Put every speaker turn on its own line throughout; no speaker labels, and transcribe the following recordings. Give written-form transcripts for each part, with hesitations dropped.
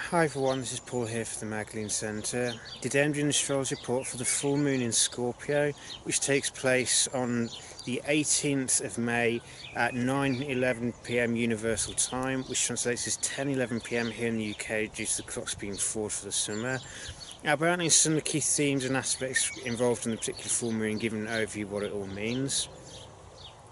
Hi everyone, this is Paul here for the Magdalene Centre. Today I'm doing an astrology report for the full moon in Scorpio, which takes place on the 18th of May at 9:11 p.m. Universal Time, which translates as 10:11 p.m. here in the UK due to the clocks being forward for the summer. Now, about some of the key themes and aspects involved in the particular full moon, giving an overview of what it all means.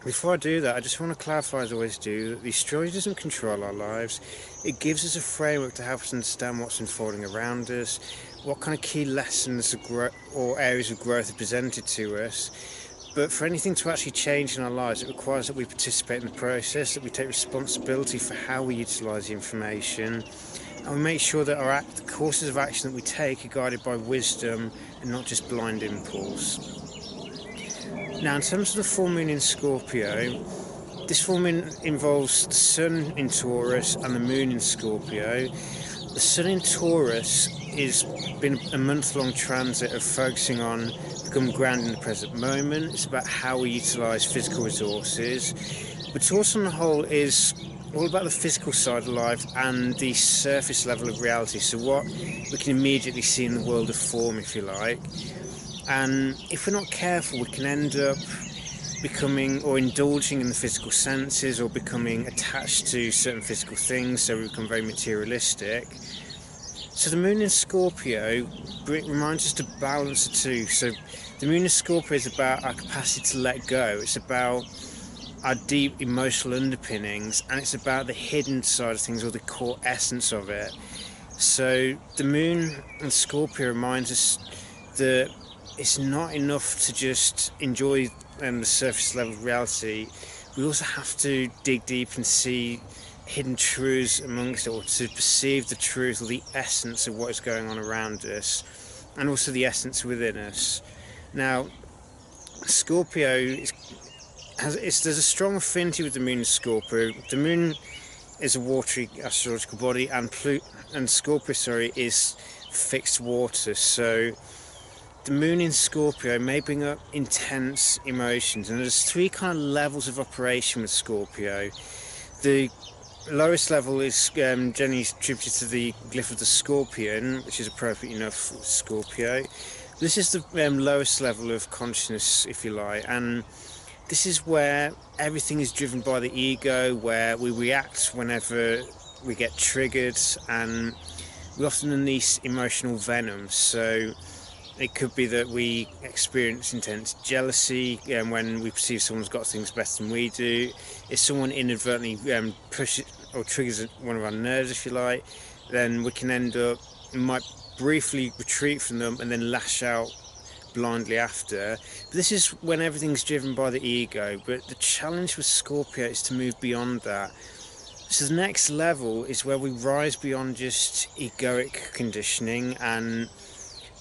Before I do that, I just want to clarify, as I always do, that the astrology doesn't control our lives. It gives us a framework to help us understand what's unfolding around us, what kind of key lessons or areas of growth are presented to us. But for anything to actually change in our lives, it requires that we participate in the process, that we take responsibility for how we utilise the information, and we make sure that the courses of action that we take are guided by wisdom and not just blind impulse. Now, in terms of the full moon in Scorpio, this full moon involves the sun in Taurus and the moon in Scorpio. The sun in Taurus has been a month-long transit of focusing on becoming grounded in the present moment. It's about how we utilise physical resources. But Taurus on the whole is all about the physical side of life and the surface level of reality. So what we can immediately see in the world of form, if you like. And if we're not careful, we can end up becoming or indulging in the physical senses or becoming attached to certain physical things, so we become very materialistic. So the moon in Scorpio reminds us to balance the two. So the moon in Scorpio is about our capacity to let go. It's about our deep emotional underpinnings, and it's about the hidden side of things, or the core essence of it. So the moon in Scorpio reminds us that it's not enough to just enjoy the surface level of reality. We also have to dig deep and see hidden truths amongst it, or to perceive the truth or the essence of what is going on around us, and also the essence within us. Now, Scorpio there's a strong affinity with the moon in Scorpio. The moon is a watery astrological body, and Scorpio, is fixed water. So the moon in Scorpio may bring up intense emotions, and there's three kind of levels of operation with Scorpio. The lowest level is generally attributed to the glyph of the scorpion, which is appropriate enough for Scorpio. This is the lowest level of consciousness, if you like, and this is where everything is driven by the ego, where we react whenever we get triggered, and we often unleash emotional venom. So it could be that we experience intense jealousy when we perceive someone's got things better than we do. If someone inadvertently pushes or triggers one of our nerves, if you like, then we might briefly retreat from them and then lash out blindly after. But this is when everything's driven by the ego. But the challenge with Scorpio is to move beyond that. So the next level is where we rise beyond just egoic conditioning and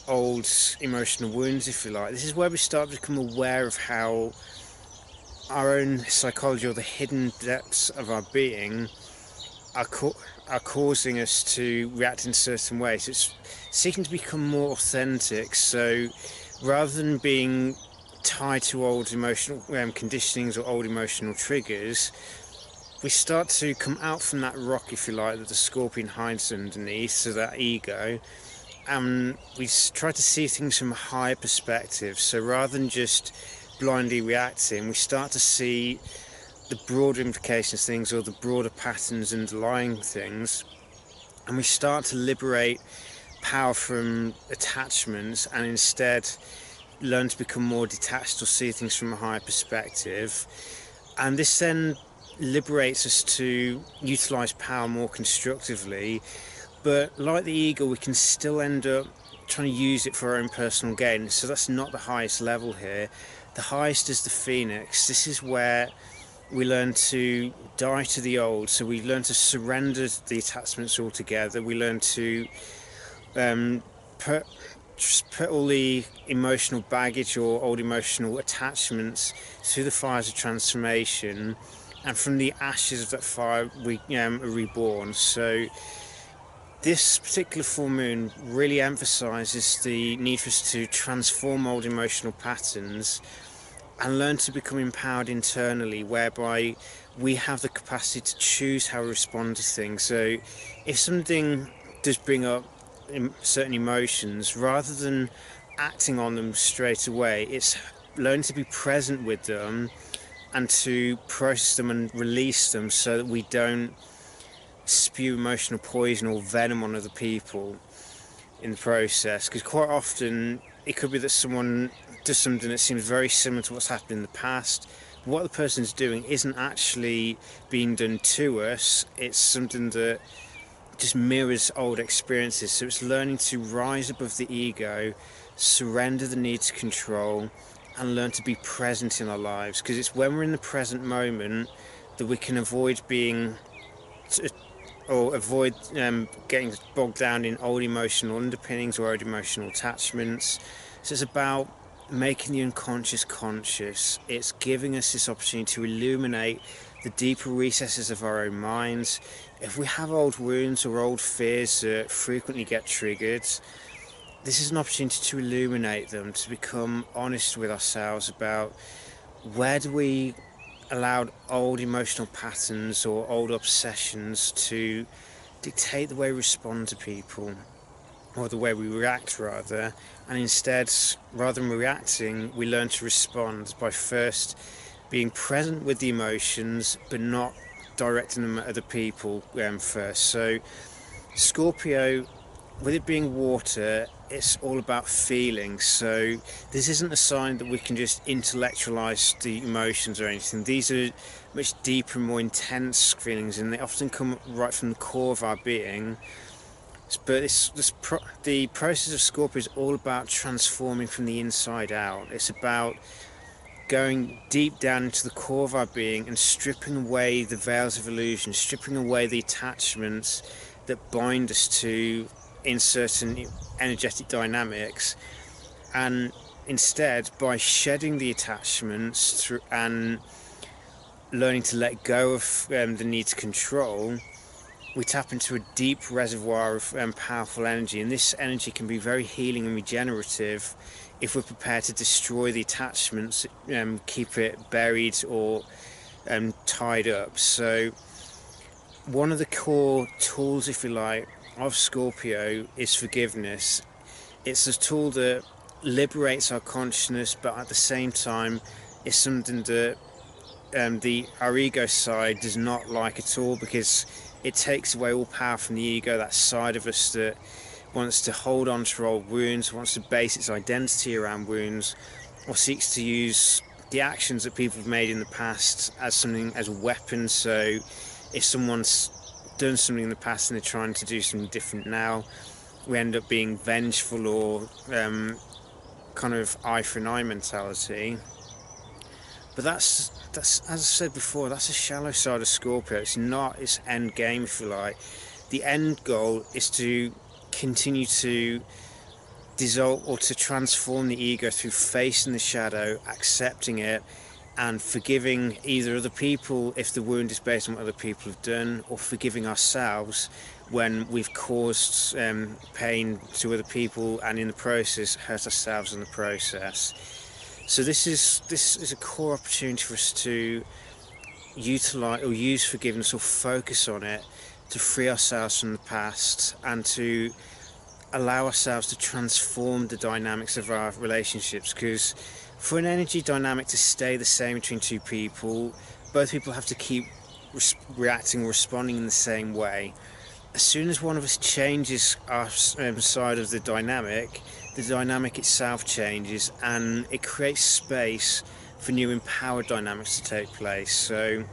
old emotional wounds, if you like. This is where we start to become aware of how our own psychology, or the hidden depths of our being, are causing us to react in certain ways. It's seeking to become more authentic. So rather than being tied to old emotional conditionings or old emotional triggers, we start to come out from that rock, if you like, that the scorpion hides underneath, so that ego, and we try to see things from a higher perspective. So rather than just blindly reacting, we start to see the broader implications of things, or the broader patterns underlying things, and we start to liberate power from attachments and instead learn to become more detached or see things from a higher perspective. And this then liberates us to utilize power more constructively. But like the ego, we can still end up trying to use it for our own personal gain. So that's not the highest level here. The highest is the phoenix. This is where we learn to die to the old. So we learn to surrender the attachments altogether. We learn to put all the emotional baggage or old emotional attachments through the fires of transformation. And from the ashes of that fire, we are reborn. So this particular full moon really emphasises the need for us to transform old emotional patterns and learn to become empowered internally, whereby we have the capacity to choose how we respond to things. So if something does bring up certain emotions, rather than acting on them straight away, it's learning to be present with them and to process them and release them so that we don't spew emotional poison or venom on other people in the process. Because quite often it could be that someone does something that seems very similar to what's happened in the past. What the person's doing isn't actually being done to us, it's something that just mirrors old experiences. So it's learning to rise above the ego, surrender the need to control, and learn to be present in our lives. Because it's when we're in the present moment that we can avoid being or avoid getting bogged down in old emotional underpinnings or old emotional attachments. So it's about making the unconscious conscious. It's giving us this opportunity to illuminate the deeper recesses of our own minds. If we have old wounds or old fears that frequently get triggered, this is an opportunity to illuminate them, to become honest with ourselves about where do we allow old emotional patterns or old obsessions to dictate the way we respond to people, or the way we react rather, and instead, rather than reacting, we learn to respond by first being present with the emotions but not directing them at other people first. So Scorpio, with it being water, it's all about feelings. So this isn't a sign that we can just intellectualize the emotions or anything. These are much deeper and more intense feelings, and they often come right from the core of our being. But the process of Scorpio is all about transforming from the inside out. It's about going deep down into the core of our being and stripping away the veils of illusion, stripping away the attachments that bind us to in certain energetic dynamics, and instead, by shedding the attachments through and learning to let go of the need to control, we tap into a deep reservoir of powerful energy, and this energy can be very healing and regenerative if we're prepared to destroy the attachments, keep it buried or tied up. So one of the core tools, if you like, of Scorpio is forgiveness. It's a tool that liberates our consciousness, but at the same time it's something that our ego side does not like at all, because it takes away all power from the ego, that side of us that wants to hold on to old wounds, wants to base its identity around wounds, or seeks to use the actions that people have made in the past as a weapon. So if someone's done something in the past and they're trying to do something different now, we end up being vengeful or kind of eye for an eye mentality. But that's as I said before, that's a shallow side of Scorpio. It's not its end game, if you like. The end goal is to continue to dissolve or to transform the ego through facing the shadow, accepting it, and forgiving either other people if the wound is based on what other people have done, or forgiving ourselves when we've caused pain to other people and in the process hurt ourselves in the process. So this is a core opportunity for us to utilize or use forgiveness or focus on it to free ourselves from the past and to allow ourselves to transform the dynamics of our relationships. Because for an energy dynamic to stay the same between two people, both people have to keep reacting or responding in the same way. As soon as one of us changes our side of the dynamic itself changes, and it creates space for new empowered dynamics to take place. So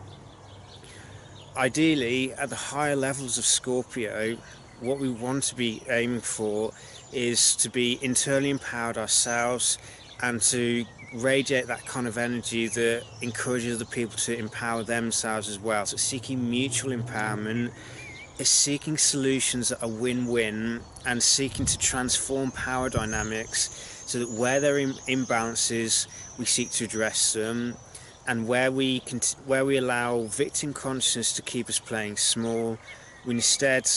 ideally, at the higher levels of Scorpio, what we want to be aiming for is to be internally empowered ourselves and to radiate that kind of energy that encourages other people to empower themselves as well. So seeking mutual empowerment is seeking solutions that are win-win and seeking to transform power dynamics so that where there are imbalances, we seek to address them, and where we allow victim consciousness to keep us playing small, we instead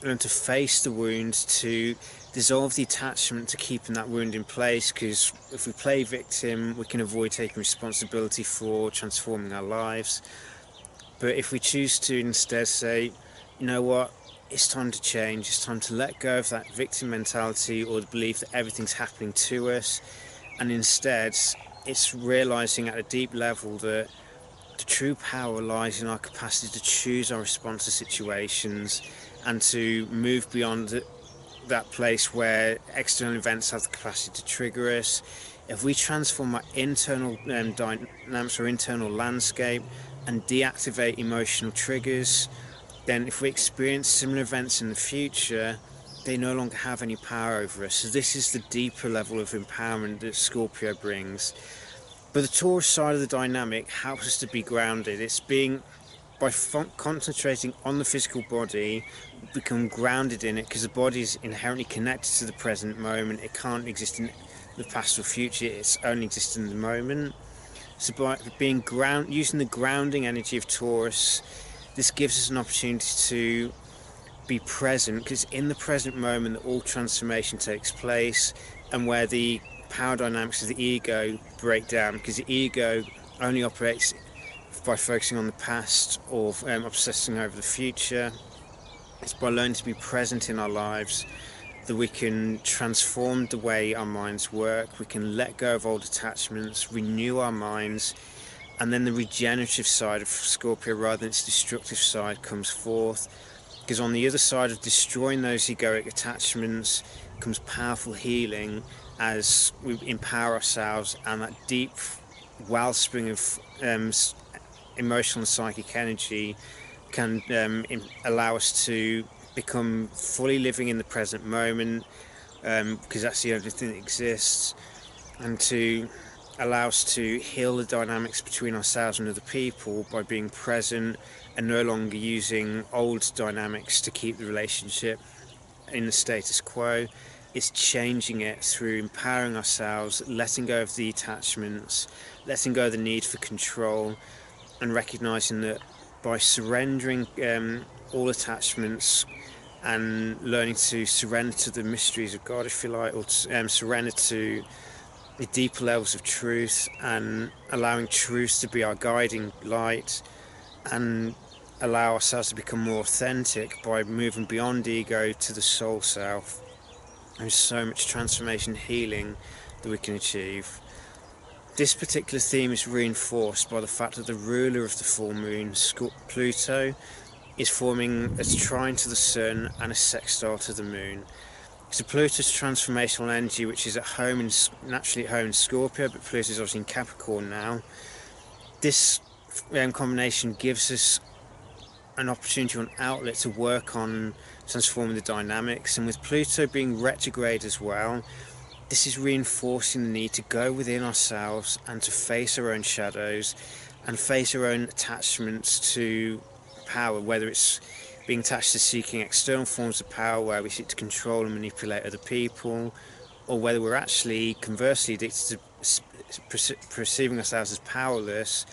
learn to face the wound, to dissolve the attachment to keeping that wound in place. Because if we play victim, we can avoid taking responsibility for transforming our lives. But if we choose to instead say, you know what, it's time to change. It's time to let go of that victim mentality or the belief that everything's happening to us, and instead it's realizing at a deep level that the true power lies in our capacity to choose our response to situations and to move beyond that place where external events have the capacity to trigger us. If we transform our internal dynamics or internal landscape and deactivate emotional triggers, then if we experience similar events in the future, they no longer have any power over us. So this is the deeper level of empowerment that Scorpio brings. But the Taurus side of the dynamic helps us to be grounded. It's being, by concentrating on the physical body, become grounded in it, because the body is inherently connected to the present moment. It can't exist in the past or future, it's only exists in the moment. So by being using the grounding energy of Taurus, this gives us an opportunity to be present, because in the present moment that all transformation takes place, and where the power dynamics of the ego break down, because the ego only operates by focusing on the past or obsessing over the future. It's by learning to be present in our lives that we can transform the way our minds work. We can let go of old attachments, renew our minds, and then the regenerative side of Scorpio, rather than its destructive side, comes forth. Because on the other side of destroying those egoic attachments comes powerful healing, as we empower ourselves, and that deep wellspring of emotional and psychic energy can allow us to become fully living in the present moment, because that's the only thing that exists, and to allow us to heal the dynamics between ourselves and other people by being present and no longer using old dynamics to keep the relationship in the status quo. It's changing it through empowering ourselves, letting go of the attachments, letting go of the need for control, and recognizing that by surrendering all attachments and learning to surrender to the mysteries of God, if you like, or surrender to the deeper levels of truth, and allowing truth to be our guiding light, and allow ourselves to become more authentic by moving beyond ego to the soul self. There's so much transformation, healing that we can achieve. This particular theme is reinforced by the fact that the ruler of the full moon, Pluto, is forming a trine to the sun and a sextile to the moon. So Pluto's transformational energy, which is naturally at home in Scorpio, but Pluto is obviously in Capricorn now. This combination gives us an opportunity or an outlet to work on transforming the dynamics, and with Pluto being retrograde as well, this is reinforcing the need to go within ourselves and to face our own shadows and face our own attachments to power, whether it's being attached to seeking external forms of power where we seek to control and manipulate other people, or whether we're actually conversely addicted to perceiving ourselves as powerless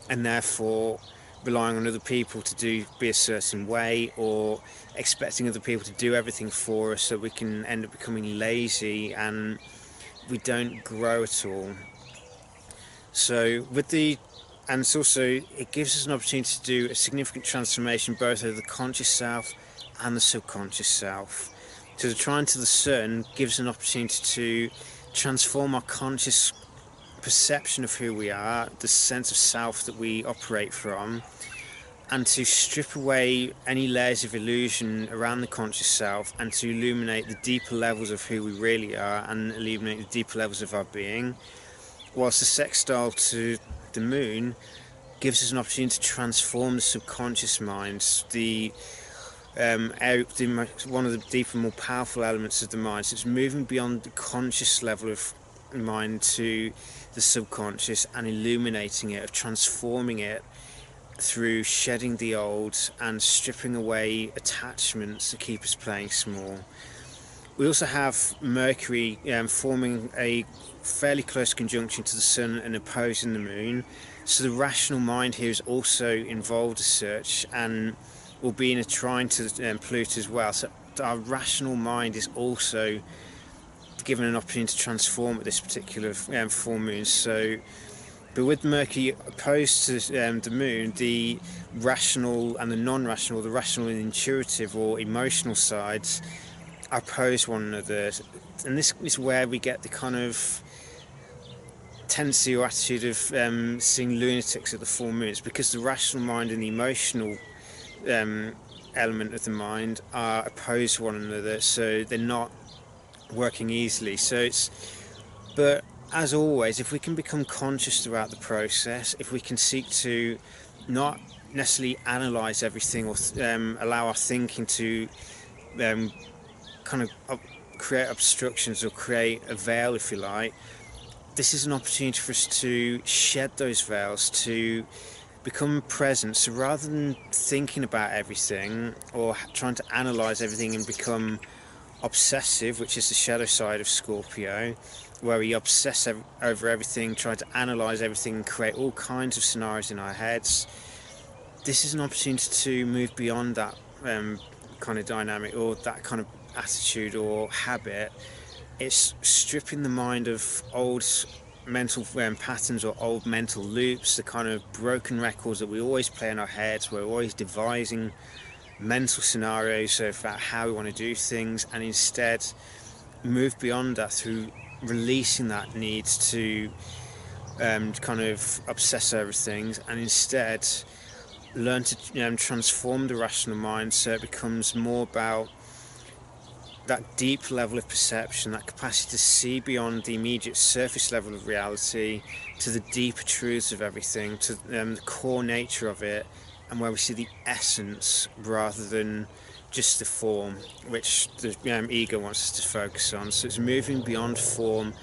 and therefore relying on other people to be a certain way, or expecting other people to do everything for us, so we can end up becoming lazy and we don't grow at all. So and it's also, it gives us an opportunity to do a significant transformation both of the conscious self and the subconscious self. So the trine to the sun gives an opportunity to transform our conscious perception of who we are, the sense of self that we operate from, and to strip away any layers of illusion around the conscious self, and to illuminate the deeper levels of who we really are and illuminate the deeper levels of our being. Whilst the sextile to the moon gives us an opportunity to transform the subconscious mind, one of the deeper, more powerful elements of the mind. So it's moving beyond the conscious level of mind to the subconscious and illuminating it, of transforming it through shedding the old and stripping away attachments that keep us playing small. We also have Mercury forming a fairly close conjunction to the Sun and opposing the Moon, so the rational mind here is also involved as such, and will be in a trine to Pluto as well. So our rational mind is also given an opportunity to transform at this particular full moon. So But with Mercury opposed to the Moon, the rational and the non-rational, the rational and intuitive or emotional sides oppose one another. And this is where we get the kind of tendency or attitude of seeing lunatics at the full moon. It's because the rational mind and the emotional element of the mind are opposed to one another, so they're not working easily. But as always, if we can become conscious throughout the process, if we can seek to not necessarily analyze everything or allow our thinking to kind of create obstructions or create a veil, if you like, this is an opportunity for us to shed those veils, to become present. So rather than thinking about everything or trying to analyze everything and become obsessive, which is the shadow side of Scorpio, where we obsess over everything, try to analyze everything and create all kinds of scenarios in our heads, this is an opportunity to move beyond that kind of dynamic or that kind of attitude or habit. It's stripping the mind of old mental patterns or old mental loops, the kind of broken records that we always play in our heads. We're always devising mental scenarios about how we want to do things, and instead move beyond that through releasing that need to kind of obsess over things, and instead learn to transform the rational mind so it becomes more about that deep level of perception, that capacity to see beyond the immediate surface level of reality to the deeper truths of everything, to the core nature of it, and where we see the essence rather than just the form, which the ego wants us to focus on. So it's moving beyond form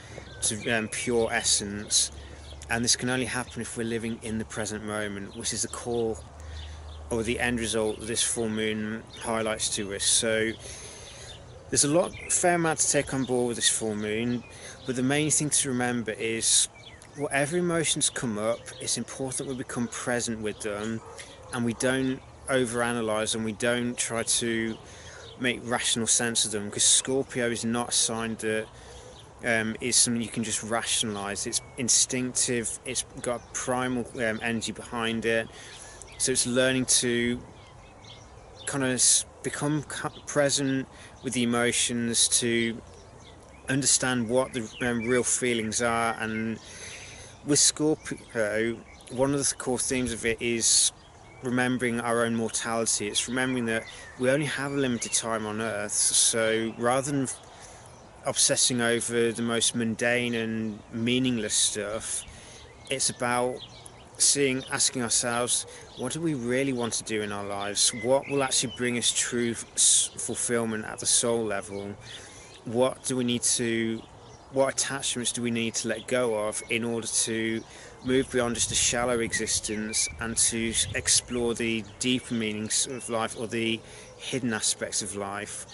to pure essence, and this can only happen if we're living in the present moment, which is the core or the end result that this full moon highlights to us. So there's a fair amount to take on board with this full moon, but the main thing to remember is whatever emotions come up, it's important we become present with them and we don't overanalyze them, we don't try to make rational sense of them, because Scorpio is not a sign that is something you can just rationalize. It's instinctive, it's got primal energy behind it, so it's learning to kind of become present with the emotions, to understand what the real feelings are. And with Scorpio, one of the core themes of it is remembering our own mortality. It's remembering that we only have a limited time on Earth, so rather than obsessing over the most mundane and meaningless stuff, it's about asking ourselves, what do we really want to do in our lives? What will actually bring us true fulfillment at the soul level? What attachments do we need to let go of in order to move beyond just a shallow existence and to explore the deeper meanings of life or the hidden aspects of life?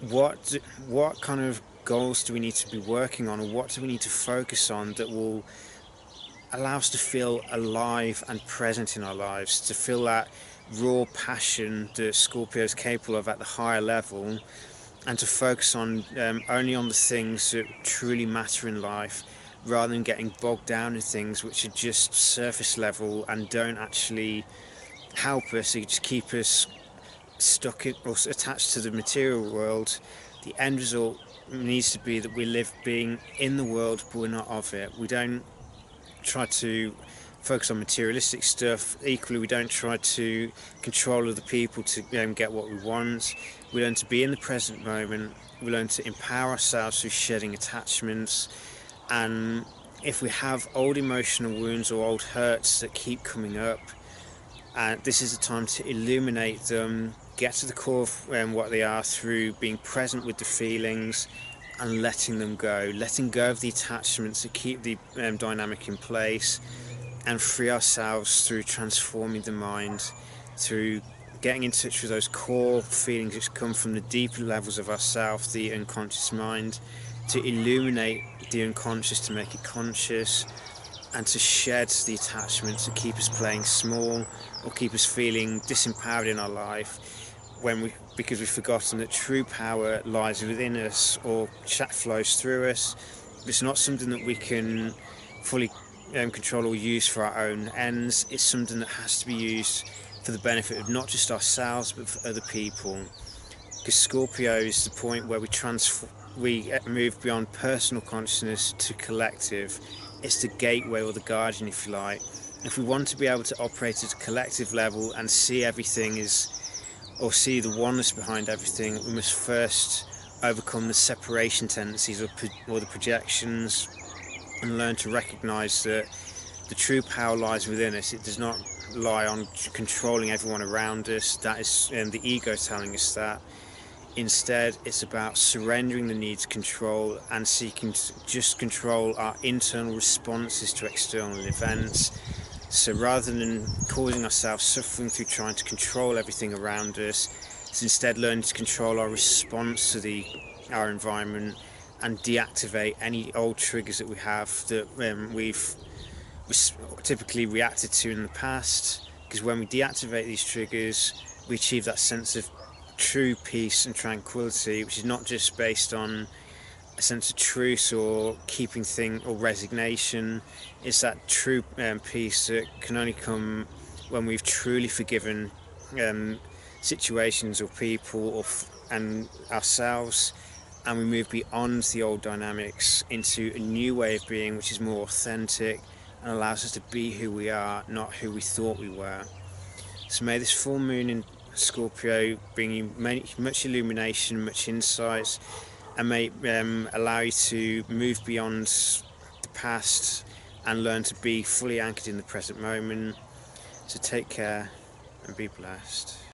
What kind of goals do we need to be working on, or what do we need to focus on that will allow us to feel alive and present in our lives, to feel that raw passion that Scorpio is capable of at the higher level, and to focus on only on the things that truly matter in life, rather than getting bogged down in things which are just surface level and don't actually help us. They just keep us stuck in, or attached to the material world. The end result needs to be that we live being in the world but we're not of it. We don't try to focus on materialistic stuff. Equally, we don't try to control other people to get what we want. We learn to be in the present moment. We learn to empower ourselves through shedding attachments. And if we have old emotional wounds or old hurts that keep coming up, this is the time to illuminate them, get to the core of what they are through being present with the feelings and letting them go of the attachments that keep the dynamic in place, and free ourselves through transforming the mind, through getting in touch with those core feelings which come from the deeper levels of ourself, the unconscious mind, to illuminate the unconscious to make it conscious, and to shed the attachments that keep us playing small or keep us feeling disempowered in our life, because we've forgotten that true power lies within us or flows through us. It's not something that we can fully control or use for our own ends. It's something that has to be used for the benefit of not just ourselves but for other people. Because Scorpio is the point where we move beyond personal consciousness to collective. It's the gateway or the guardian, if you like. If we want to be able to operate at a collective level and see everything or see the oneness behind everything, we must first overcome the separation tendencies or the projections, and learn to recognize that the true power lies within us. It does not lie on controlling everyone around us. That is the ego telling us that. Instead, it's about surrendering the need to control and seeking to just control our internal responses to external events. So rather than causing ourselves suffering through trying to control everything around us, it's instead learning to control our response to our environment and deactivate any old triggers that we have that we've typically reacted to in the past. Because when we deactivate these triggers, we achieve that sense of true peace and tranquility, which is not just based on a sense of truce or keeping or resignation. It's that true peace that can only come when we've truly forgiven situations or people and ourselves, and we move beyond the old dynamics into a new way of being, which is more authentic and allows us to be who we are, not who we thought we were. So may this full moon in Scorpio bring you much illumination, much insights, and may allow you to move beyond the past and learn to be fully anchored in the present moment. So take care and be blessed.